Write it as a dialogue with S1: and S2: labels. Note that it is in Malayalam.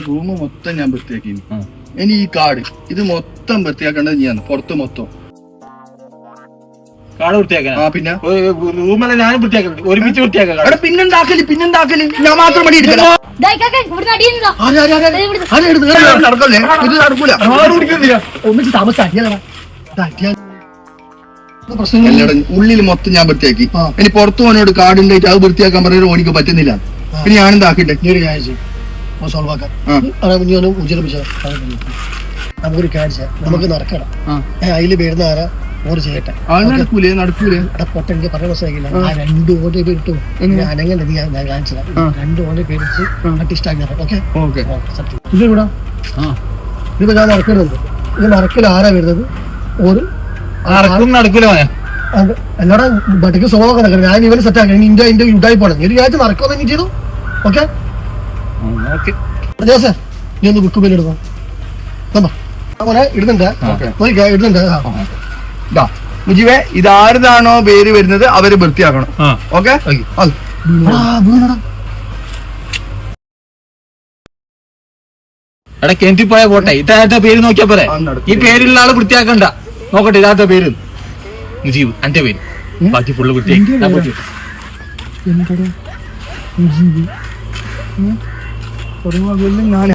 S1: റൂം മൊത്തം ഞാൻ വൃത്തിയാക്കി. ഇനി ഈ കാട് ഇത് മൊത്തം വൃത്തിയാക്കേണ്ടത് ഞാൻ പുറത്ത് മൊത്തം
S2: കാട് വൃത്തിയാക്കാൻ.
S1: പിന്നെ
S2: റൂമെല്ലാം ഞാനും വൃത്തിയാക്കലുണ്ട്, ഒരുമിച്ച് വൃത്തിയാക്കാം.
S1: പിന്നെന്താക്കല് ഞാൻ മാത്രം പണി എടുക്കണം. നടക്കല്ലേ ഇത് നടക്കൂല. ഉള്ളിൽ മൊത്തം ഞാൻ വൃത്തിയാക്കി. ഇനി പുറത്തു പോനോട് കാടിന്റെ അത് വൃത്തിയാക്കാൻ പറയുന്നത് ഓനിക്ക് പറ്റുന്നില്ല. പിന്നെ ഞാനെന്താക്കിട്ടെ
S3: നമുക്കൊരു കാര്യം നമുക്ക് നടക്കണം. അതില് വരുന്ന ആരാ ഓര് ചെയ്യട്ടെ.
S1: നടക്കൂലേ
S3: പൊട്ട എനിക്ക് പറയാൻ മനസ്സിലാക്കില്ല. ആ 2 ഓന്റെ പേരിട്ടു അനങ്ങനെ ഞാൻ കാണിച്ചത്. 2 ഓന്റെ പേരിട്ട് ആർട്ടിസ്റ്റ്. ഓക്കെ ഇത് കൂടാ ഇതിപ്പോ ഞാൻ നടക്കുന്നുണ്ട്. ഇത് നടക്കൽ ആരാ വരുന്നത്? ഒരു
S2: നടക്കൂല
S3: എന്നോട് ബട്ടിക്ക് സ്വഭാവം നടക്കണം. ഞാൻ ഇവന് സെറ്റ് ആക്കണം. ഇന്ത്യ ഉണ്ടായി പോണം. ഒരു കാഴ്ച നടക്കുമെന്ന് നീ ചെയ്തു. ഓക്കെ നീ ഒന്ന് ബുക്ക് പേര് ഇടുന്നോ? ഇടുന്നുണ്ട്
S1: മുജിബേ ഇതാരതാണോ പേര് വരുന്നത് അവര് വൃത്തിയാക്കണം. ഓക്കെ
S2: എടാ കിണറ്റി പോയാ പോട്ടെ, ഇതാത്ത പേര് നോക്കിയാ പോരെ. ഈ പേരുള്ള ആള് വൃത്തിയാക്കണ്ട. നോക്കട്ടെ ഇതാത്ത പേര് മുജീബ്, എന്റെ പേര്. ബാക്കി ഫുള്ള് വൃത്തിയാക്കി.
S1: ഞാൻ